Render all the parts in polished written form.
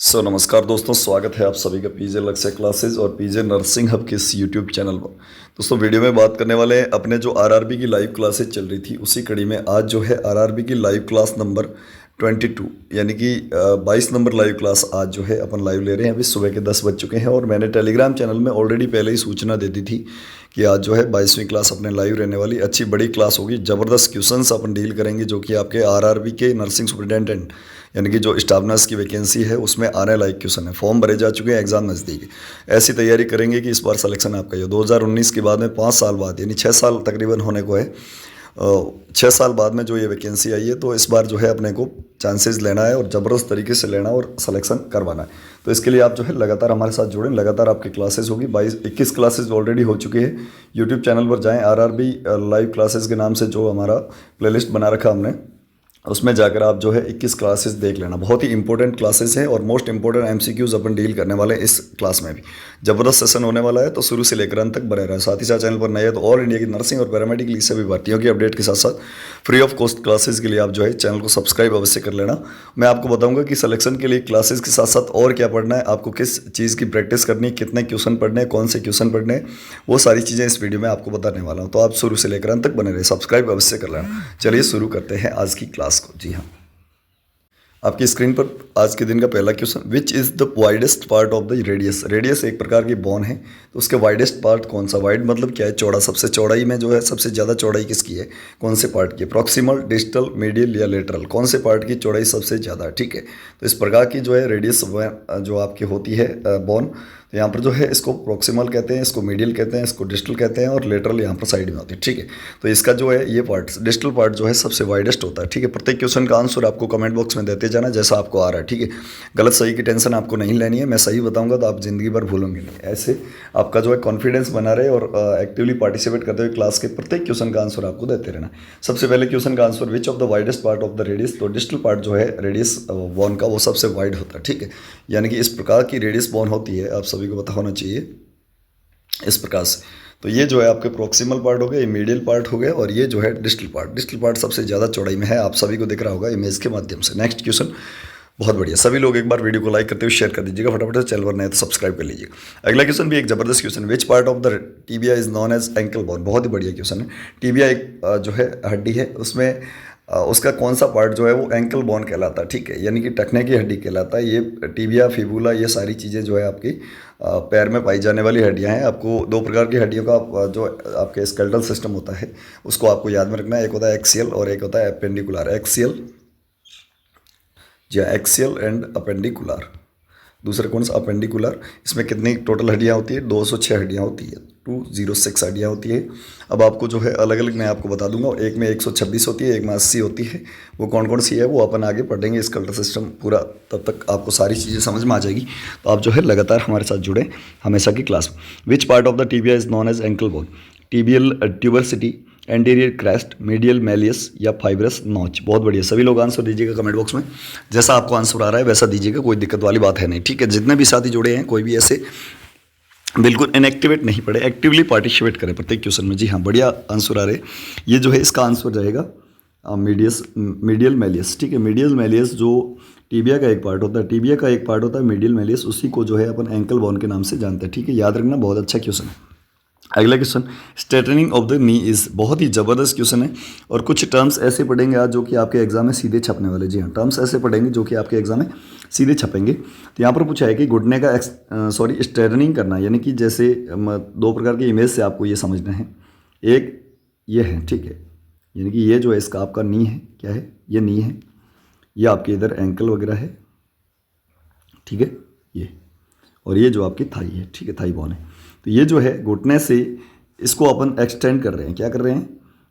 नमस्कार दोस्तों, स्वागत है आप सभी का पीजे लक्ष्य क्लासेस और पीजे नर्सिंग हब के इस यूट्यूब चैनल पर। दोस्तों वीडियो में बात करने वाले हैं अपने जो आरआरबी की लाइव क्लासेस चल रही थी उसी कड़ी में आज जो है आरआरबी की लाइव क्लास नंबर 22 यानी कि 22 नंबर लाइव क्लास आज जो है अपन लाइव ले रहे हैं। अभी सुबह के 10 बज चुके हैं और मैंने टेलीग्राम चैनल में ऑलरेडी पहले ही सूचना दे दी थी कि आज जो है 22वीं क्लास अपने लाइव रहने वाली अच्छी बड़ी क्लास होगी। ज़बरदस्त क्वेश्चंस अपन डील करेंगे जो कि आपके आरआरबी के नर्सिंग सुपरिटेंडेंट यानी कि जो स्टाफ नर्स की वैकेंसी है उसमें आने लायक क्वेश्चन है। फॉर्म भरे जा चुके हैं, एग्जाम नज़दीक है। ऐसी तैयारी करेंगे कि इस बार सिलेक्शन आपका ये 2019 के बाद में 5 साल बाद यानी 6 साल तकरीबन होने को है। 6 साल बाद में जो ये वैकेंसी आई है तो इस बार जो है अपने को चांसेस लेना है और ज़बरदस्त तरीके से लेना और सिलेक्शन करवाना है। तो इसके लिए आप जो है लगातार हमारे साथ जुड़ें। लगातार आपकी क्लासेस होगी। 21 क्लासेस ऑलरेडी हो चुकी है। यूट्यूब चैनल पर जाएँ, आरआरबी लाइव क्लासेस के नाम से जो हमारा प्लेलिस्ट बना रखा हमने, उसमें जाकर आप जो है 21 क्लासेस देख लेना। बहुत ही इंपॉर्टेंट क्लासेस हैं और मोस्ट इंपॉर्टेंट एमसीक्यूज अपन डील करने वाले हैं इस क्लास में भी। ज़बरदस्त सेशन होने वाला है, तो शुरू से लेकर अंत तक बने रहे। साथ ही साथ चैनल पर नए है तो ऑल इंडिया की नर्सिंग और पैरामेडिक की सभी भर्तियों की अपडेट के साथ साथ फ्री ऑफ कॉस्ट क्लासेस के लिए आप जो है चैनल को सब्सक्राइब अवश्य कर लेना। मैं आपको बताऊंगा कि सिलेक्शन के लिए क्लासेस के साथ साथ और क्या पढ़ना है, आपको किस चीज़ की प्रैक्टिस करनी है, कितने क्वेश्चन पढ़ने हैं, कौन से क्वेश्चन पढ़ने हैं, वो सारी चीज़ें इस वीडियो में आपको बताने वाला हूँ। तो आप शुरू से लेकर अंत तक बने रहे, सब्सक्राइब अवश्य कर लेना। चलिए शुरू करते हैं आज की क्लास को। जी हाँ, आपकी स्क्रीन पर आज के दिन का पहला question, which is the widest part of the radius. Radius एक प्रकार की बोन है, तो उसके वाइडेस्ट पार्ट कौन सा। वाइड मतलब क्या है, चौड़ा। सबसे चौड़ाई में जो है सबसे ज़्यादा चौड़ाई किसकी है, कौन से पार्ट की। प्रॉक्सिमल, डिस्टल, मीडियल या लेटरल, कौन से पार्ट की चौड़ाई सबसे ज़्यादा है। ठीक है, तो इस प्रकार की जो है रेडियस जो आपकी होती है बोन, तो यहाँ पर जो है इसको प्रॉक्सिमल कहते हैं, इसको मीडियल कहते हैं, इसको डिस्टल कहते हैं और लेटरल यहाँ पर साइड में होती है। ठीक है, तो इसका जो है ये पार्ट डिस्टल पार्ट जो है सबसे वाइडेस्ट होता है। ठीक है, प्रत्येक क्वेश्चन का आंसर आपको कमेंट बॉक्स में देते जाना जैसा आपको आ रहा है। ठीक है, गलत सही की टेंशन आपको नहीं लेनी है। मैं सही बताऊंगा तो आप जिंदगी भर भूलोगे नहीं। ऐसे आपका जो है कॉन्फिडेंस बना रहे और एक्टिवली पार्टिसिपेट करते हुए क्लास के प्रत्येक क्वेश्चन का आंसर आपको देते रहना। सबसे पहले क्वेश्चन का answer, which of the widest part of the radius. तो डिस्टल पार्ट जो है रेडियस बोन का वो सबसे वाइड होता है। ठीक है, यानी कि इस प्रकार की रेडियस बोन होती है, आप सभी को पता होना चाहिए इस प्रकार से। तो ये जो है आपके प्रोक्सिमल पार्ट हो गया, ये मीडियल पार्ट हो गया और ये जो है डिस्टल पार्ट। डिस्टल पार्ट सबसे ज़्यादा चौड़ाई में है, आप सभी को दिख रहा होगा इमेज के माध्यम से। नेक्स्ट क्वेश्चन, बहुत बढ़िया। सभी लोग एक बार वीडियो को लाइक करते हुए शेयर कर दीजिएगा फटाफट से। चैनल पर नए तो सब्सक्राइब कर लीजिएगा। अगला क्वेश्चन भी एक जबरदस्त question, which part of the tibia is known as ankle bone. बहुत ही बढ़िया क्वेश्चन है। टीबिया एक जो है हड्डी है, उसमें उसका कौन सा पार्ट जो है वो एंकल बोन कहलाता है। ठीक है, यानी कि टखने की हड्डी कहलाता है। ये टीबिया, फिबुला, ये सारी चीज़ें जो है आपकी पैर में पाई जाने वाली हड्डियां हैं। आपको दो प्रकार की हड्डियों का जो आपके स्केलेटल सिस्टम होता है उसको आपको याद में रखना है। एक होता है एक्सियल और एक होता है एपेंडिकुलर। एक्सियल, जी एक्सियल एंड अपेंडिकुलर। दूसरा कौन सा, अपेंडिकुलर। इसमें कितनी टोटल हड्डियाँ होती है, 206 हड्डियाँ होती है, 206 हड्डियाँ होती है। अब आपको जो है अलग अलग मैं आपको बता दूंगा। एक में 126 होती है, एक में 80 होती है। वो कौन कौन सी है वो अपन आगे पढ़ेंगे स्केलेटल सिस्टम पूरा, तब तक आपको सारी चीज़ें समझ में आ जाएगी। तो आप जो है लगातार हमारे साथ जुड़ें हमेशा की क्लास में। Which part of the tibia is known as ankle bone. Tibial tuberosity, anterior crest, medial malleolus या फाइब्रस नॉच। बहुत बढ़िया, सभी लोग आंसर दीजिएगा कमेंट बॉक्स में। जैसा आपको आंसर आ रहा है वैसा दीजिएगा, कोई दिक्कत वाली बात है नहीं। ठीक है, जितने भी साथी जुड़े हैं कोई भी ऐसे बिल्कुल इनएक्टिवेट नहीं पड़े, एक्टिवली पार्टिसिपेट करें प्रत्येक क्वेश्चन में। जी हाँ, बढ़िया आंसर आ रहे। ये जो है इसका आंसर रहेगा मीडियल मेलियस। ठीक है, मीडियल मेलियस जो टीबिया का एक पार्ट होता है, टीबिया का एक पार्ट होता है मीडियल मेलियस, उसी को जो है अपन एंकल बोन के नाम से जानते हैं। ठीक है, याद रखना, बहुत अच्छा क्वेश्चन है। अगला question, straightening of the knee is. बहुत ही ज़बरदस्त क्वेश्चन है और कुछ टर्म्स ऐसे पढ़ेंगे आज जो कि आपके एग्जाम में सीधे छपने वाले। जी हाँ, टर्म्स ऐसे पढ़ेंगे जो कि आपके एग्जाम में सीधे छपेंगे। तो यहाँ पर पूछा है कि घुटने का स्ट्रेटनिंग करना, यानी कि जैसे दो प्रकार की इमेज से आपको ये समझना है। एक ये है, ठीक है, यानी कि ये जो है इसका आपका नी है, क्या है, ये नी है, ये आपके इधर एंकल वगैरह है। ठीक है, ये, और ये जो आपकी थाई है। ठीक है, थाई बोन है। तो ये जो है घुटने से इसको अपन एक्सटेंड कर रहे हैं, क्या कर रहे हैं,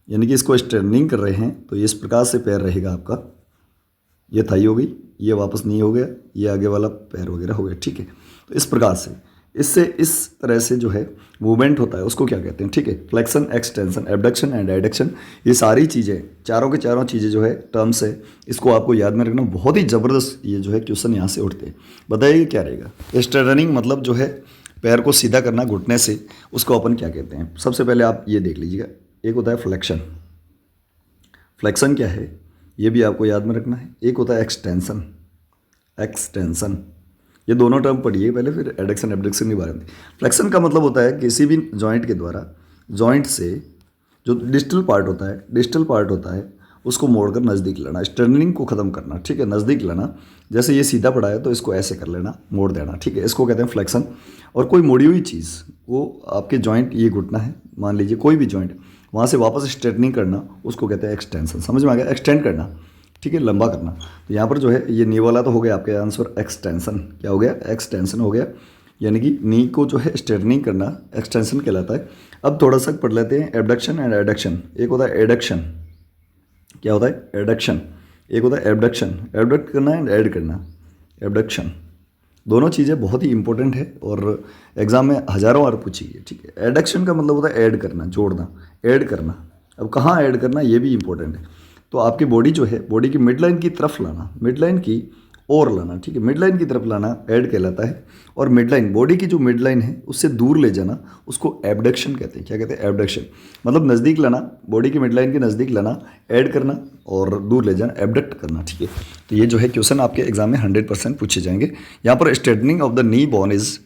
यानी कि इसको स्ट्रेटनिंग कर रहे हैं। तो इस प्रकार से पैर रहेगा आपका, ये थाई हो गई, ये वापस नहीं हो गया, ये आगे वाला पैर वगैरह हो गया। ठीक है, तो इस प्रकार से इससे इस तरह से जो है मूवमेंट होता है उसको क्या कहते हैं। ठीक है, flexion, extension, abduction and adduction, ये सारी चीज़ें चारों के चारों चीज़ें जो है टर्म्स है, इसको आपको याद में रखना। बहुत ही ज़बरदस्त ये जो है क्वेश्चन यहाँ से उठते हैं। बताइए क्या रहेगा। स्ट्रेटनिंग मतलब जो है पैर को सीधा करना घुटने से, उसको अपन क्या कहते हैं। सबसे पहले आप ये देख लीजिएगा, एक होता है फ्लेक्शन। फ्लेक्शन क्या है ये भी आपको याद में रखना है। एक होता है एक्सटेंशन। एक्सटेंशन ये दोनों टर्म पढ़िए पहले, फिर एडक्शन एबडक्शन के बारे में। फ्लेक्शन का मतलब होता है किसी भी जॉइंट के द्वारा जॉइंट से जो डिस्टल पार्ट होता है उसको मोड़कर नज़दीक लाना, स्टर्निंग को ख़त्म करना, ठीक है, नज़दीक लाना। जैसे ये सीधा पड़ा है तो इसको ऐसे कर लेना, मोड़ देना, ठीक है, इसको कहते हैं फ्लेक्शन। और कोई मुड़ी हुई चीज़, वो आपके जॉइंट, ये घुटना है मान लीजिए, कोई भी जॉइंट, वहाँ से वापस स्ट्रेटनिंग करना, उसको कहते हैं एक्सटेंशन। समझ में आ गया? एक्सटेंड करना, ठीक है, लंबा करना। तो यहाँ पर जो है ये नी वाला तो हो गया आपके आंसर एक्सटेंशन। क्या हो गया? एक्सटेंशन हो गया, यानी कि नी को जो है स्ट्रेटनिंग करना एक्सटेंशन कहलाता है। अब थोड़ा सा पढ़ लेते हैं एबडक्शन एंड एडक्शन। एक होता है एडक्शन, क्या होता है? एडक्शन। एक होता है एबडक्शन, एबडक्ट करना एंड ऐड करना, एबडक्शन। दोनों चीज़ें बहुत ही इंपॉर्टेंट है और एग्जाम में हज़ारों बार पूछी है, ठीक है। एडक्शन का मतलब होता है ऐड करना, जोड़ना, ऐड करना। अब कहाँ ऐड करना, ये भी इंपॉर्टेंट है। तो आपकी बॉडी जो है, बॉडी की मिड लाइन की तरफ लाना, मिड लाइन की ओर लाना, ठीक है, मिड लाइन की तरफ लाना ऐड कहलाता है। और मिड लाइन, बॉडी की जो मिड लाइन है उससे दूर ले जाना, उसको एबडक्शन कहते हैं। क्या कहते हैं? एबडक्शन। मतलब नज़दीक लाना, बॉडी की मिड लाइन के नज़दीक लाना, ऐड करना, और दूर ले जाना, एबडक्ट करना, ठीक है। तो ये जो है क्वेश्चन आपके एग्जाम में 100% पूछे जाएंगे। यहाँ पर straightening of the knee bone is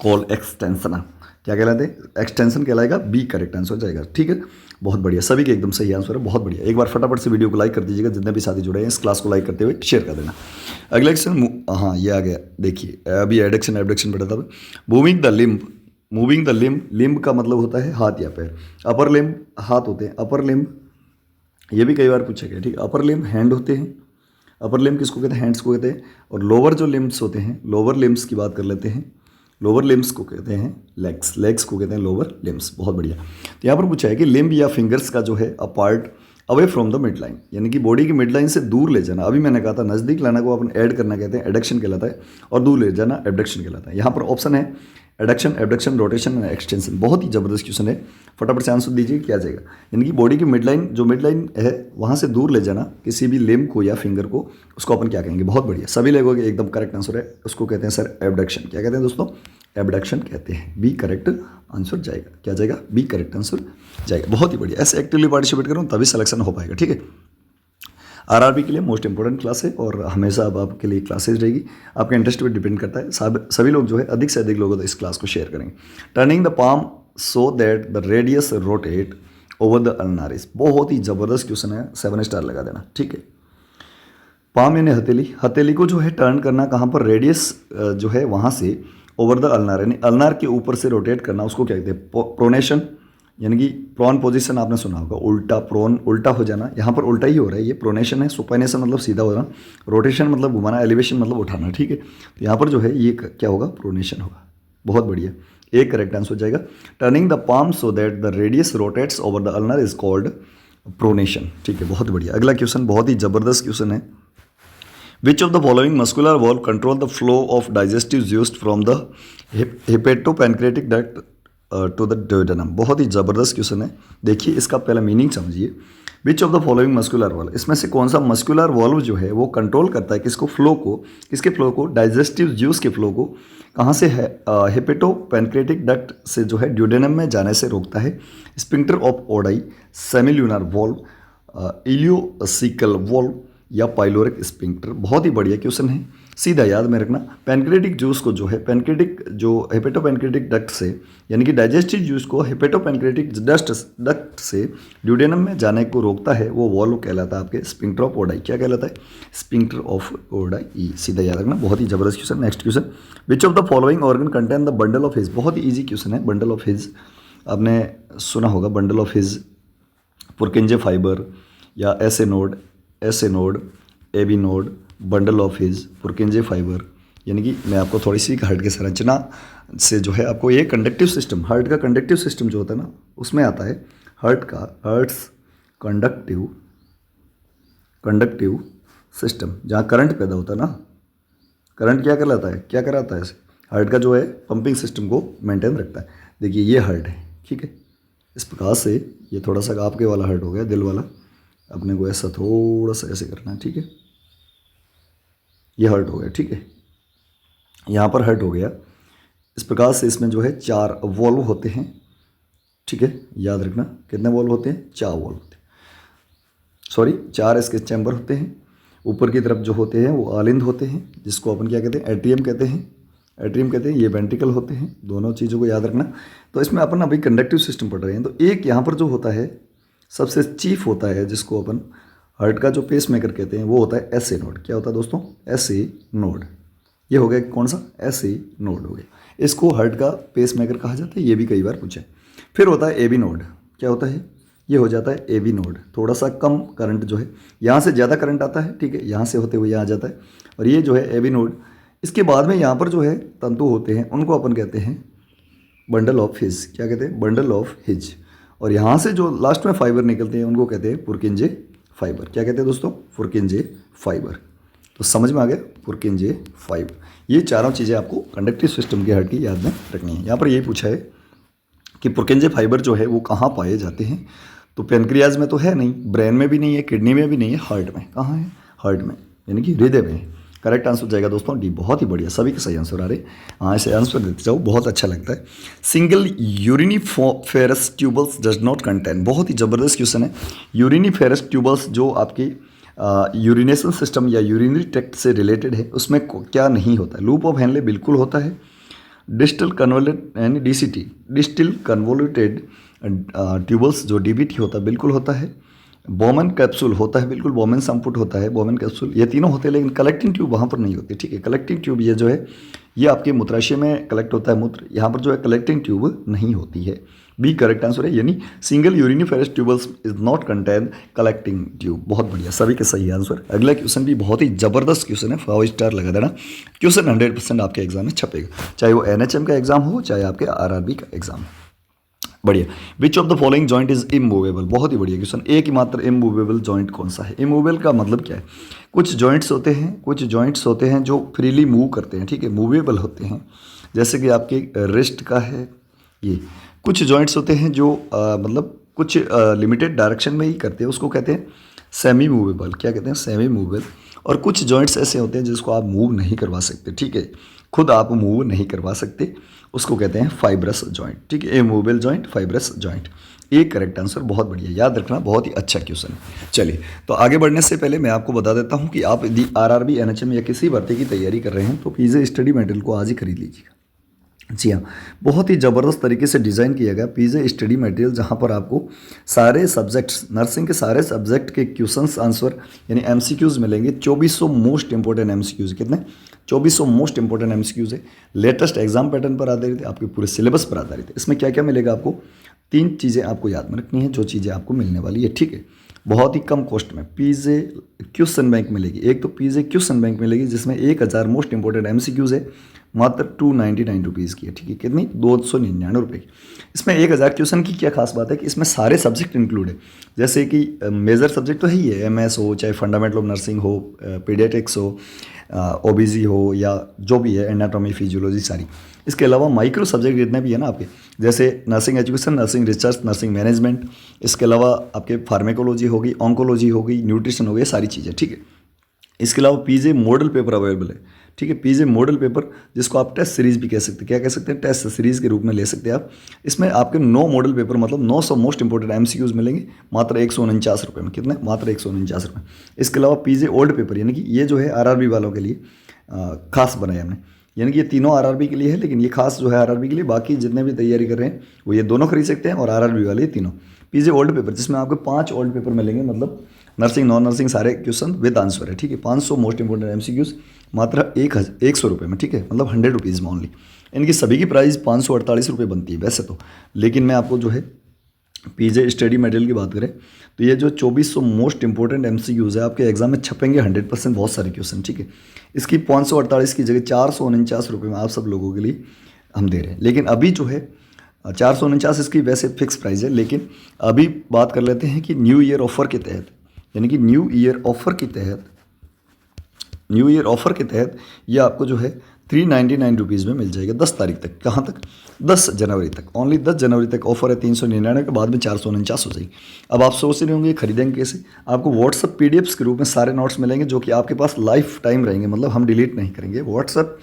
called extension. क्या कहलाते हैं? एक्सटेंशन कहलाएगा, बी करेक्ट आंसर हो जाएगा, ठीक है। बहुत बढ़िया, सभी के एकदम सही आंसर है, बहुत बढ़िया। एक बार फटाफट से वीडियो को लाइक कर दीजिएगा, जितने भी साथी जुड़े हैं इस क्लास को लाइक करते हुए शेयर कर देना। अगला क्वेश्चन, हाँ ये आ गया, देखिए अभी एडक्शन एबडक्शन पढ़ा था। Moving the limb, moving the limb, limb का मतलब होता है हाथ या पैर। अपर लिम्ब हाथ होते हैं, अपर लिम्ब ये भी कई बार पूछा गया, ठीक है। अपर लिम्ब हैंड होते हैं, अपर लिम्ब किसको कहते हैं? हैंड्स को कहते हैं। और लोअर जो लिम्ब्स होते हैं, लोअर लिम्ब्स की बात कर लेते हैं, लोअर लिम्ब्स को कहते हैं लेग्स, लेग्स को कहते हैं लोअर लिम्ब्स। बहुत बढ़िया। तो यहाँ पर पूछा है कि लिम्ब या फिंगर्स का जो है apart away from the mid line, यानी कि बॉडी की मिड लाइन से दूर ले जाना। अभी मैंने कहा था नज़दीक लाना को अपन ऐड करना कहते हैं, एडक्शन कहलाता है, और दूर ले जाना एबडक्शन कहलाता है। यहाँ पर ऑप्शन है adduction, abduction, rotation and extension. बहुत ही ज़बरदस्त क्वेश्चन है, फटाफट से आंसर दीजिए क्या जाएगा। यानी कि बॉडी की मिड लाइन, जो मिड लाइन है वहाँ से दूर ले जाना किसी भी लिम्ब को या फिंगर को, उसको अपन क्या कहेंगे? बहुत बढ़िया, सभी लोगों के एकदम करेक्ट आंसर है। उसको कहते हैं सर एबडक्शन। क्या कहते हैं दोस्तों? एबडक्शन कहते हैं। बी करेक्ट आंसर जाएगा। क्या जाएगा? बी करेक्ट आंसर जाएगा। बहुत ही बढ़िया, ऐसे एक्टिवली पार्टिसिपेट करूँ तभी सिलेक्शन हो पाएगा, ठीक है। आरआरबी के लिए मोस्ट इंपॉर्टेंट क्लास है और हमेशा अब आपके लिए क्लासेज रहेगी। आपके इंटरेस्ट पर डिपेंड करता है। सभी लोग जो है अधिक से अधिक लोगों तो इस क्लास को शेयर करेंगे। Turning the palm so that the radius rotate over the अल्नारिस। बहुत ही ज़बरदस्त क्वेश्चन है, 7 स्टार लगा देना, ठीक है। पाम यानी हथेली, हथेली को जो है टर्न करना कहाँ पर? रेडियस जो है वहाँ से ओवर द अल्नार, यानी अल्नार के ऊपर से रोटेट करना, उसको क्या कहते हैं? प्रोनेशन, यानी कि प्रोन पोजीशन आपने सुना होगा, उल्टा प्रोन, उल्टा हो जाना। यहाँ पर उल्टा ही हो रहा है, ये प्रोनेशन है। सुपाइनेशन मतलब सीधा हो जाना, रोटेशन मतलब घुमाना, एलिवेशन मतलब उठाना, ठीक है। तो यहाँ पर जो है ये क्या होगा? प्रोनेशन होगा। बहुत बढ़िया, एक करेक्ट आंसर हो जाएगा। Turning the palm so that the radius rotates over the ulnar is called pronation, ठीक है। बहुत बढ़िया। अगला क्वेश्चन बहुत ही जबरदस्त क्वेश्चन है। Which of the following muscular valve control the flow of digestive juice from the hepatopancreatic duct to the duodenum? बहुत ही ज़बरदस्त क्वेश्चन है। देखिए इसका पहला मीनिंग समझिए। विच of the following muscular valve, इसमें से कौन सा मस्कुलर वॉल्व जो है वो कंट्रोल करता है किसको? फ्लो को। किसके फ्लो को? डाइजेस्टिव जूस के फ्लो को। कहाँ से है? हेपेटोपैनक्रेटिक डक्ट से जो है ड्यूडेनम में जाने से रोकता है। Sphincter of ODI, semilunar valve, ileocaecal valve या पाइलोरिक स्पिंक्टर। बहुत ही बढ़िया क्वेश्चन है, सीधा याद में रखना। पैनक्रेटिक जूस को जो है पैनक्रेटिक जो हेपेटोपैनक्रेटिक डक्ट से, यानी कि डाइजेस्टिव जूस को हेपेटोपैनक्रेटिक डक्ट से ड्यूडेनम में जाने को रोकता है, वो वॉल्व कहलाता है आपके स्पिंक्टर ऑफ ओडाई। क्या कहलाता है? Sphincter of Oddi. सीधा याद रखना, बहुत ही जबरदस्त question. Next question, which of the following organ contain the bundle of His. बहुत ही ईजी क्वेश्चन है। बंडल ऑफ हिज आपने सुना होगा, bundle of His, Purkinje fibre या SA node, SA node, AB node, bundle of His, Purkinje fibre. यानी कि मैं आपको थोड़ी सी हार्ट की संरचना से जो है आपको ये कंडक्टिव सिस्टम, हार्ट का कंडक्टिव सिस्टम जो होता है ना उसमें आता है हार्ट्स कंडक्टिव सिस्टम, जहाँ करंट पैदा होता है ना। करंट क्या कहलाता है? क्या कराता है? हार्ट का जो है पंपिंग सिस्टम को मेंटेन रखता है। देखिए ये हार्ट है, ठीक है। इस प्रकार से ये थोड़ा सा आपके वाला हार्ट हो गया, दिल वाला। अपने को ऐसा थोड़ा सा ऐसे करना है, ठीक है। ये हर्ट हो गया, ठीक है। यहाँ पर हर्ट हो गया। इस प्रकार से इसमें जो है 4 वॉल्व होते हैं, ठीक है। याद रखना कितने वॉल्व होते हैं? 4 वॉल्व होते हैं, सॉरी 4 इसके चैम्बर होते हैं। ऊपर की तरफ जो होते हैं वो आलिंद होते हैं, जिसको अपन क्या कहते हैं, एट्रियम कहते हैं। एट्रियम कहते हैं, ये वेंट्रिकल होते हैं। दोनों चीज़ों को याद रखना। तो इसमें अपन अभी कंडक्टिव सिस्टम पढ़ रहे हैं। तो एक यहाँ पर जो होता है सबसे चीफ होता है, जिसको अपन हार्ट का जो पेस मेकर कहते हैं, वो होता है एस ए नोड। क्या होता है दोस्तों, एस ए नोड। ये हो गया कौन सा, एस ए नोड हो गया। इसको हार्ट का पेस मेकर कहा जाता है, ये भी कई बार पूछा है। फिर होता है ए बी नोड। क्या होता है, ये हो जाता है ए बी नोड। थोड़ा सा कम करंट जो है, यहाँ से ज़्यादा करंट आता है, ठीक है, यहाँ से होते हुए यहाँ आ जाता है, और ये जो है ए बी नोड। इसके बाद में यहाँ पर जो है तंतु होते हैं, उनको अपन कहते हैं बंडल ऑफ हिज। क्या कहते हैं, बंडल ऑफ हिज। और यहाँ से जो लास्ट में फाइबर निकलते हैं उनको कहते हैं पुरकिंजे फाइबर। क्या कहते हैं दोस्तों, पुरकिंजे फाइबर। तो समझ में आ गया, पुरकिंजे फाइबर। ये चारों चीज़ें आपको कंडक्टिव सिस्टम के हार्ट की याद में रखनी है। यहाँ पर यही पूछा है कि पुरकिंजे फाइबर जो है वो कहाँ पाए जाते हैं। तो पेनक्रियाज में तो है नहीं, ब्रेन में भी नहीं है, किडनी में भी नहीं है, हार्ट में। कहाँ है, हार्ट में, यानी कि हृदय में। करेक्ट आंसर हो जाएगा दोस्तों डी। बहुत ही बढ़िया, सभी के सही आंसर आ रहे। हाँ, ऐसे आंसर देते जाओ, बहुत अच्छा लगता है। Single uriniferous tubules does not contain. बहुत ही ज़बरदस्त क्वेश्चन है। यूरिनिफेरस ट्यूबल्स जो आपकी यूरिनेशन सिस्टम या यूरिनरी ट्रैक्ट से रिलेटेड है, उसमें क्या नहीं होता है। लूप ऑफ हेनले बिल्कुल होता है। डिस्टल कन्वोलेट यानी डीसीटी, डिस्टिल कन्वोल्यूटेड ट्यूबल्स जो डीबीटी होता है बिल्कुल होता है। बोमन कैप्सूल होता है, बिल्कुल बोमन संपुट होता है, बोमन कैप्सूल, ये तीनों होते हैं। लेकिन कलेक्टिंग ट्यूब वहाँ पर नहीं होती, ठीक है। कलेक्टिंग ट्यूब ये जो है ये आपके मूत्राशय में कलेक्ट होता है मूत्र, यहाँ पर जो है कलेक्टिंग ट्यूब नहीं होती है। बी करेक्ट आंसर है, यानी single uriniferous tubules is not contain collecting tube. बहुत बढ़िया, सभी के सही आंसर। अगला क्वेश्चन भी बहुत ही जबरदस्त क्वेश्चन है, 5 स्टार लगा देना। क्वेश्चन 100% आपके एग्जाम में छपेगा, चाहे वो एनएचएम का एग्जाम हो, चाहे आपके आरआरबी का एग्जाम हो। बढ़िया। विच of the following joint is immovable. बहुत ही बढ़िया क्वेश्चन। एक ही मात्र इमूवेबल जॉइंट कौन सा है। इमूवेबल का मतलब क्या है, कुछ जॉइंट्स होते हैं, कुछ जॉइंट्स होते हैं जो फ्रीली मूव करते हैं, ठीक है, मूवेबल होते हैं। जैसे कि आपके रिस्ट का है ये। कुछ जॉइंट्स होते हैं जो मतलब कुछ लिमिटेड डायरेक्शन में ही करते हैं, उसको कहते हैं सेमी मूवेबल। क्या कहते हैं, सेमी मूवेबल। और कुछ जॉइंट्स ऐसे होते हैं जिसको आप मूव नहीं करवा सकते, ठीक है, खुद आप मूव नहीं करवा सकते, उसको कहते हैं फाइब्रस जॉइंट, ठीक है। Immovable joint, fibrous joint. एक करेक्ट आंसर, बहुत बढ़िया, याद रखना, बहुत ही अच्छा क्वेश्चन है। चलिए, तो आगे बढ़ने से पहले मैं आपको बता देता हूं कि आप यदि आरआरबी, एनएचएम या किसी भर्ती की तैयारी कर रहे हैं तो पीजे स्टडी मटेरियल को आज ही खरीद लीजिएगा। जी हाँ, बहुत ही ज़बरदस्त तरीके से डिज़ाइन किया गया पीजे स्टडी मटेरियल, जहाँ पर आपको सारे सब्जेक्ट्स, नर्सिंग के सारे सब्जेक्ट के क्वेश्चंस आंसर यानी एमसीक्यूज़ मिलेंगे। 2400 मोस्ट इंपॉर्टेंट एमसीक्यूज़, कितने, 2400 मोस्ट इंपॉर्टेंट एमसीक्यूज़ है। लेटेस्ट एग्जाम पैटर्न पर आधारित है, आपके पूरे सिलेबस पर आधारित है। इसमें क्या क्या मिलेगा आपको, 3 चीज़ें आपको याद में रखनी है, जो चीज़ें आपको मिलने वाली है, ठीक है। बहुत ही कम कॉस्ट में पीजे क्वेश्चन बैंक मिलेगी। एक तो पीजे क्वेश्चन बैंक मिलेगी जिसमें 1000 मोस्ट इंपॉर्टेंट एमसीक्यूज़ है, मात्र 299 रुपीज़ की है, ठीक है। कितनी, 299 रुपये की। इसमें 1000 क्वेश्चन की क्या खास बात है कि इसमें सारे सब्जेक्ट इंक्लूड है। जैसे कि मेजर सब्जेक्ट तो है ही है, एमएस हो, चाहे फंडामेंटल ऑफ नर्सिंग हो, पीडियाट्रिक्स हो, ओबीजी हो, या जो भी है, एनाटॉमी, फिजियोलॉजी, सारी। इसके अलावा माइक्रो सब्जेक्ट जितने भी है ना आपके, जैसे nursing education, nursing research, nursing management, इसके अलावा आपके फार्मेकोलॉजी होगी, ऑन्कोलॉजी होगी, न्यूट्रिशन हो गई, सारी चीज़ें, ठीक है। इसके अलावा पीजे मॉडल पेपर अवेलेबल है, ठीक है। पीजे मॉडल पेपर, जिसको आप टेस्ट सीरीज भी कह सकते हैं। क्या कह सकते हैं, टेस्ट सीरीज के रूप में ले सकते हैं आप। इसमें आपके 9 मॉडल पेपर मतलब 900 मोस्ट इंपॉर्टेंट एमसीक्यूज मिलेंगे, मात्र 149 रुपये में। कितने, मात्र 149 रुपये। इसके अलावा पीजे ओल्ड पेपर, यानी कि ये जो है आरआरबी वालों के लिए खास बनाया हमने, यानी कि ये तीनों आरआरबी के लिए है, लेकिन ये खास जो है आरआरबी के लिए। बाकी जितने भी तैयारी कर रहे हैं वो ये दोनों खरीद सकते हैं, और आरआरबी वाले ये तीनों। पीजे ओल्ड पेपर, जिसमें आपको 5 ओल्ड पेपर मिलेंगे, मतलब नर्सिंग, नॉन नर्सिंग सारे क्वेश्चन विद आंसर है, ठीक है। 500 मोस्ट इंपॉर्टेंट एमसीक्यूज मात्र 100 रुपये में, ठीक है, मतलब 100 रुपीज़ में ओनली। इनकी सभी की प्राइस 548 रुपये बनती है वैसे तो, लेकिन मैं आपको जो है पीजे स्टडी मटेरियल की बात करें तो ये जो 2400 मोस्ट इंपॉर्टेंट एमसीक्यूज है आपके एग्जाम में छपेंगे 100%, बहुत सारे क्वेश्चन, ठीक है। इसकी 548 की जगह 449 रुपये में आप सब लोगों के लिए हम दे रहे हैं। लेकिन अभी जो है 449 इसकी वैसे फिक्स प्राइस है, लेकिन अभी बात कर लेते हैं कि न्यू ईयर ऑफर के तहत, यानी कि न्यू ईयर ऑफर के तहत ये आपको जो है 399 रुपीज़ में मिल जाएगा 10 तारीख तक। कहाँ तक, 10 जनवरी तक, ओनली 10 जनवरी तक ऑफर है। 399 के बाद में 449 हो जाएगी। अब आप सोच रहे होंगे खरीदेंगे कैसे। आपको व्हाट्सअप पीडीएफ्स के रूप में सारे नोट्स मिलेंगे, जो कि आपके पास लाइफ टाइम रहेंगे, मतलब हम डिलीट नहीं करेंगे। व्हाट्सअप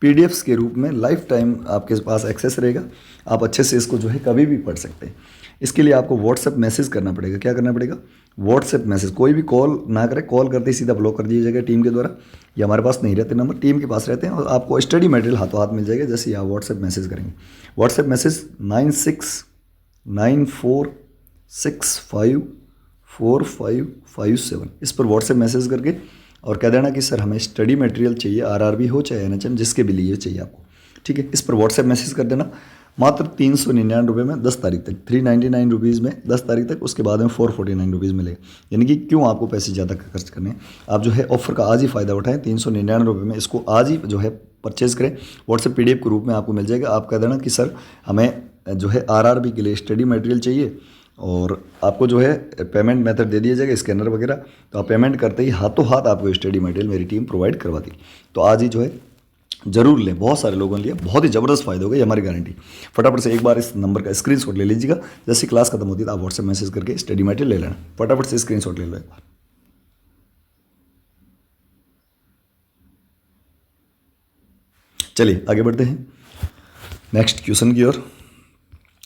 पीडीएफ्स के रूप में लाइफ टाइम आपके पास एक्सेस रहेगा, आप अच्छे से इसको जो है कभी भी पढ़ सकते हैं। इसके लिए आपको व्हाट्सएप मैसेज करना पड़ेगा। क्या करना पड़ेगा? WhatsApp message. कोई भी कॉल ना करें, कॉल करते ही सीधा ब्लॉक कर दिया जाएगा टीम के द्वारा। ये हमारे पास नहीं रहते नंबर, टीम के पास रहते हैं और आपको स्टडी मटेरियल हाथों हाथ मिल जाएगा जैसे ही आप व्हाट्सएप मैसेज करेंगे। व्हाट्सएप मैसेज 9694654557 इस पर व्हाट्सएप मैसेज करके और कह देना कि सर हमें स्टडी मटेरियल चाहिए, आरआरबी हो चाहे एनएचएम, जिसके भी लिए चाहिए आपको, ठीक है। इस पर व्हाट्सएप मैसेज कर देना। मात्र 399 रुपये में 10 तारीख तक, 399 रुपीज़ में 10 तारीख तक, उसके बाद में 449 रुपीज़ मिलेगा। यानी कि क्यों आपको पैसे ज़्यादा खर्च करने हैं, आप जो है ऑफर का आज ही फ़ायदा उठाएं। 399 रुपये में इसको आज ही जो है परचेज़ करें। व्हाट्सएप PDF के रूप में आपको मिल जाएगा। आप कह देना कि सर हमें जो है आरआरबी के लिए स्टडी मटेरियल चाहिए और आपको जो है पेमेंट मेथड दे दिया जाएगा, स्कैनर वगैरह, तो आप पेमेंट करते ही हाथों हाथ आपको स्टडी मटेरियल मेरी टीम प्रोवाइड करवा दी। तो आज ही जो है जरूर लें। बहुत सारे लोगों ने लिया, बहुत ही ज़बरदस्त फायदा होगा, ये हमारी गारंटी। फटाफट से एक बार इस नंबर का स्क्रीनशॉट ले लीजिएगा। जैसे क्लास खत्म होती है तो आप व्हाट्सएप मैसेज करके स्टडी मटेरियल ले लेना। फटाफट से स्क्रीनशॉट ले लो एक बार। चलिए आगे बढ़ते हैं नेक्स्ट क्वेश्चन की ओर।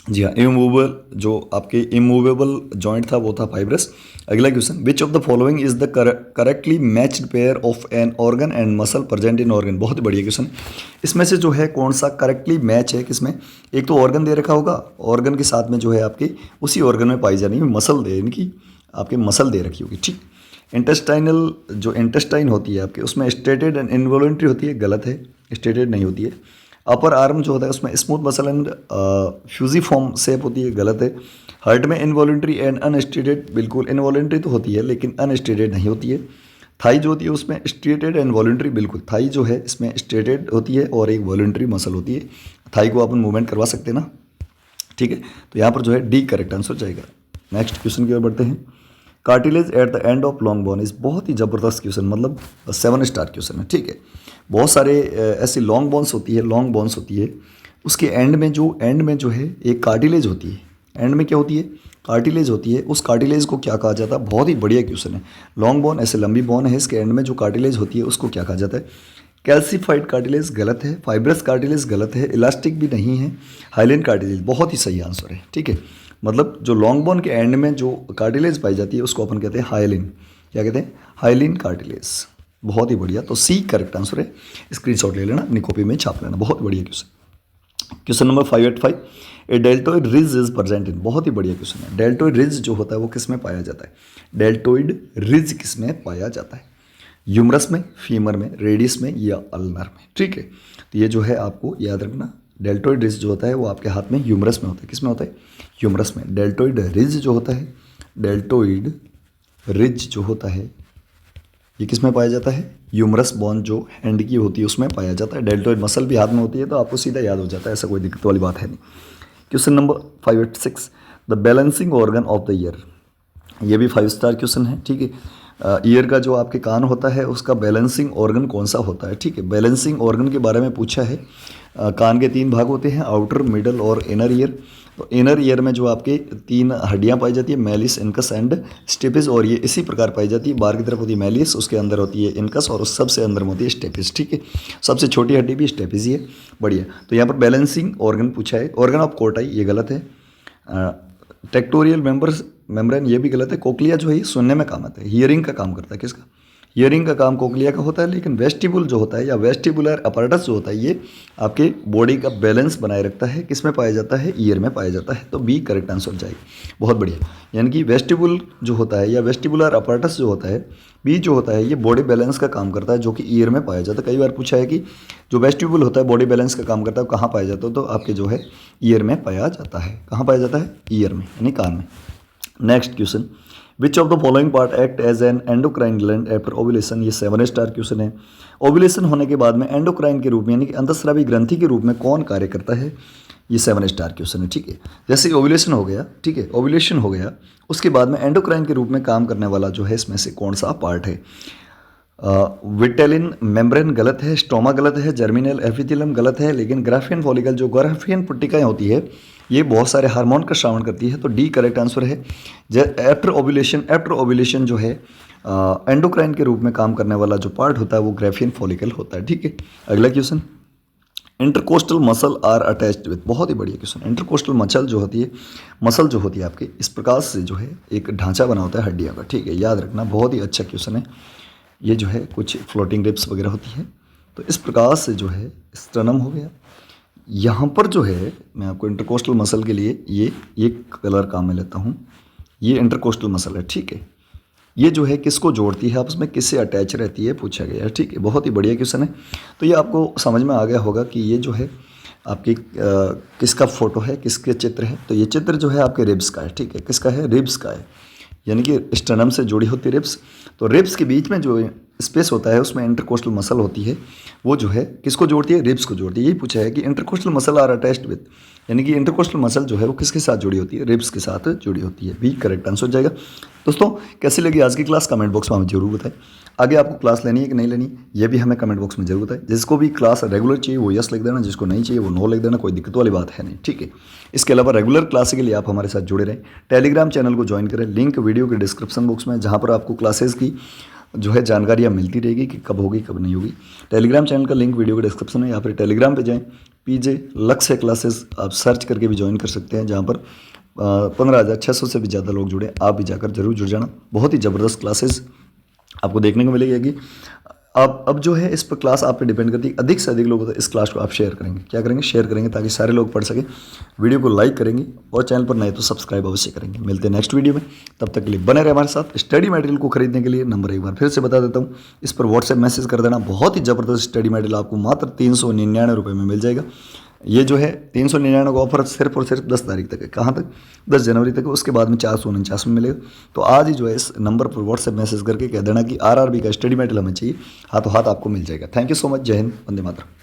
जी हाँ, इमूवेबल जो आपके इमूवेबल जॉइंट था वो था फाइब्रस। अगला question, which of the following is the correctly matched pair of an organ and muscle present in organ. बहुत ही बढ़िया क्वेश्चन। इसमें से जो है कौन सा करेक्टली मैच है किसमें? एक तो ऑर्गन दे रखा होगा, ऑर्गन के साथ में जो है आपके उसी ऑर्गन में पाई जानी है मसल दे, इनकी आपके मसल दे रखी होगी, ठीक। इंटेस्टाइनल जो इंटेस्टाइन होती है आपके उसमें स्टेटेड एंड इनवॉलंटरी होती है, गलत है, स्टेटेड नहीं होती है। अपर आर्म जो होता है उसमें smooth muscle and fusiform shape होती है, गलत है। हार्ट में इनवॉलंटरी एंड अनस्टेटेड, बिल्कुल इनवॉलंटरी तो होती है लेकिन अनस्टेटेड नहीं होती है। थाई जो होती है उसमें स्टेटेड एंड वॉलंटरी, बिल्कुल थाई जो है इसमें स्टेटेड होती है और एक वॉलंटरी मसल होती है। थाई को अपन मूवमेंट करवा सकते हैं ना, ठीक है। तो यहाँ पर जो है डी करेक्ट आंसर जाएगा। नेक्स्ट क्वेश्चन की ओर बढ़ते हैं। Cartilage at the end of long bone is, बहुत ही ज़बरदस्त क्वेश्चन, मतलब 7 स्टार क्वेश्चन है, ठीक है। बहुत सारे ऐसी लॉन्ग बोन्स होती है, उसके एंड में जो है एक कार्टिलेज होती है। एंड में क्या होती है? कार्टिलेज होती है। उस कार्टिलेज को क्या कहा जाता है? बहुत ही बढ़िया क्वेश्चन है। लॉन्ग बोन ऐसे लंबी बोन है, इसके एंड में जो कार्टिलेज होती है उसको क्या कहा जाता है? कैल्सीफाइड कार्टिलेज गलत है, फाइब्रस कार्टिलेज गलत है, इलास्टिक भी नहीं है, हाइलिन कार्टिलेज बहुत ही सही आंसर है, ठीक है। मतलब जो लॉन्ग बोन के एंड में जो कार्टिलेज पाई जाती है उसको अपन कहते हैं हाइलिन। क्या कहते हैं? Hyaline cartilage. बहुत ही बढ़िया, तो सी करेक्ट आंसर है। स्क्रीनशॉट ले लेना, अपनी कॉपी में छाप लेना। बहुत बढ़िया question. Question number 585, A deltoid ridge is present in, बहुत ही बढ़िया क्वेश्चन है। डेल्टोइड रिज जो होता है वो किस में पाया जाता है? डेल्टोइड रिज किस में पाया जाता है? ह्यूमरस में, फीमर में, रेडियस में या अल्नर में, ठीक है। तो ये जो है आपको याद रखना, डेल्टोइड रिज जो होता है वो आपके हाथ में ह्यूमरस में होता है। किस में होता है? ह्यूमरस में। डेल्टोइड रिज जो होता है, डेल्टोइड रिज जो होता है ये किस में पाया जाता है? ह्यूमरस बोन जो हैंड की होती है उसमें पाया जाता है। डेल्टोइड मसल भी हाथ में होती है तो आपको सीधा याद हो जाता है, ऐसा कोई दिक्कत वाली बात है नहीं। Question number 586, the balancing organ of the year, ये भी 5 स्टार क्वेश्चन है, ठीक है। ईयर का जो आपके कान होता है उसका बैलेंसिंग ऑर्गन कौन सा होता है, ठीक है। बैलेंसिंग ऑर्गन के बारे में पूछा है। कान के 3 भाग होते हैं, आउटर, मिडल और इनर ईयर। तो इनर ईयर में जो आपके 3 हड्डियां पाई जाती है, मेलिस, इनकस एंड स्टेपिस, और ये इसी प्रकार पाई जाती है। बाहर की तरफ होती है मेलिस, उसके अंदर होती है इनकस और उस सबसे अंदर में होती है स्टेपिस, ठीक है। सबसे छोटी हड्डी भी स्टेपिस ही है, बढ़िया। तो यहाँ पर बैलेंसिंग ऑर्गन पूछा है। ऑर्गन ऑफ कोटाई ये गलत है। टेक्टोरियल मेम्ब्रेन ये भी गलत है। कोक्लिया जो है ये सुनने में काम आता है, हियरिंग का काम करता है। किसका? हियरिंग का काम कोक्लिया का होता है। लेकिन वेस्टिबुल जो होता है या वेस्टिबुलर अपैरेटस जो होता है ये आपके बॉडी का बैलेंस बनाए रखता है। किस में पाया जाता है? ईयर में पाया जाता है। तो बी करेक्ट आंसर जाएगी। बहुत बढ़िया, यानी कि वेस्टिबुल जो होता है या वेस्टिबुलर अपैरेटस जो होता है, बी जो होता है ये बॉडी बैलेंस का काम करता है जो कि ईयर में पाया जाता है। कई बार पूछा है कि जो वेस्टिबुल होता है बॉडी बैलेंस का काम करता है कहाँ पाया जाता है? तो आपके जो है ईयर में पाया जाता है। कहाँ पाया जाता है? ईयर में, यानी कान में। Next question, which of the following part act as an endocrine gland after ovulation, ये 7 स्टार क्वेश्चन है। ओव्यूलेशन होने के बाद में एंडोक्राइन के रूप में यानी कि अंतःस्रावी ग्रंथि के रूप में कौन कार्य करता है? ये 7 स्टार क्वेश्चन है, ठीक है। जैसे ओव्यूलेशन हो गया, ठीक है, ओव्यूलेशन हो गया, उसके बाद में एंडोक्राइन के रूप में काम करने वाला जो है इसमें से कौन सा पार्ट है? विटेलिन मेम्ब्रेन गलत है, स्टोमा गलत है, जर्मिनल एपिथेलियम गलत है, लेकिन ग्राफियन फॉलिकल जो ग्राफियन पुट्टिकाएं होती है ये बहुत सारे हार्मोन का श्रावण करती है। तो डी करेक्ट आंसर है। आफ्टर ओव्यूलेशन जो है एंडोक्राइन के रूप में काम करने वाला जो पार्ट होता है वो ग्राफियन फॉलिकल होता है, ठीक है। अगला question, intercostal muscle are attached with, बहुत ही बढ़िया क्वेश्चन। इंटरकोस्टल मसल जो होती है आपकी, इस प्रकार से जो है एक ढांचा बना होता है हड्डियों का, ठीक है, याद रखना, बहुत ही अच्छा क्वेश्चन है। ये जो है कुछ फ्लोटिंग रिब्स वगैरह होती है, तो इस प्रकार से जो है स्टर्नम हो गया। यहाँ पर जो है मैं आपको इंटरकोस्टल मसल के लिए ये कलर काम में लेता हूँ, ये इंटरकोस्टल मसल है, ठीक है। ये जो है किसको जोड़ती है, आपस में किससे अटैच रहती है, पूछा गया है, ठीक है, बहुत ही बढ़िया क्वेश्चन है। तो ये आपको समझ में आ गया होगा कि ये जो है आपकी किसका फोटो है, किसके चित्र है। तो ये चित्र जो है आपके रिब्स का है, ठीक है, किसका है, रिब्स का है, यानी कि स्टर्नम से जुड़ी होती है रिब्स। तो रिब्स के बीच में जो स्पेस होता है उसमें इंटरकोस्टल मसल होती है, वो जो है किसको जोड़ती है, रिब्स को जोड़ती है। यही पूछा है कि intercostal muscle are attached with, यानी कि इंटरकोस्टल मसल जो है वो किसके साथ जुड़ी होती है, रिब्स के साथ जुड़ी होती है। बी करेक्ट आंसर हो जाएगा। दोस्तों कैसी लगी आज की क्लास, कमेंट बॉक्स में हमें जरूर बताएं। आगे आपको क्लास लेनी है कि नहीं लेनी, ये भी हमें कमेंट बॉक्स में जरूर बताएं। जिसको भी क्लास रेगुलर चाहिए वो यस लिख देना, जिसको नहीं चाहिए वो नो लिख देना, कोई दिक्कत वाली बात है नहीं, ठीक है। इसके अलावा रेगुलर क्लास के लिए आप हमारे साथ जुड़े रहें, टेलीग्राम चैनल को ज्वाइन करें, लिंक वीडियो के डिस्क्रिप्शन बॉक्स में, जहाँ पर आपको क्लासेस की जो है जानकारियाँ मिलती रहेगी कि कब होगी कब नहीं होगी। टेलीग्राम चैनल का लिंक वीडियो के डिस्क्रिप्शन में, या फिर टेलीग्राम पे जाएं, पीजे लक्ष्य क्लासेस आप सर्च करके भी ज्वाइन कर सकते हैं, जहाँ पर 15,600 से भी ज़्यादा लोग जुड़े। आप भी जाकर जरूर जुड़ जाना, बहुत ही ज़बरदस्त क्लासेस आपको देखने को मिलेगी। अब जो है इस पर क्लास आप पे डिपेंड करती है, अधिक से अधिक लोगों तक इस क्लास को आप शेयर करेंगे, क्या करेंगे, शेयर करेंगे, ताकि सारे लोग पढ़ सकें। वीडियो को लाइक करेंगे और चैनल पर नए तो सब्सक्राइब अवश्य करेंगे। मिलते हैं नेक्स्ट वीडियो में, तब तक के लिए बने रहे हमारे साथ। स्टडी मटेरियल को खरीदने के लिए नंबर एक बार फिर से बता देता हूँ, इस पर व्हाट्सएप मैसेज कर देना। बहुत ही ज़बरदस्त स्टडी मटेरियल आपको मात्र 399 रुपये में मिल जाएगा। ये जो है 399 का ऑफर सिर्फ और सिर्फ 10 तारीख तक है, कहाँ तक, 10 जनवरी तक है। उसके बाद में 449 में मिलेगा। तो आज ही जो है इस नंबर पर व्हाट्सएप मैसेज करके कह देना कि आरआरबी का स्टडी मटेरियल हमें चाहिए, हाथों हाथ आपको मिल जाएगा। थैंक यू सो मच, जय हिंद, वंदे मातरम।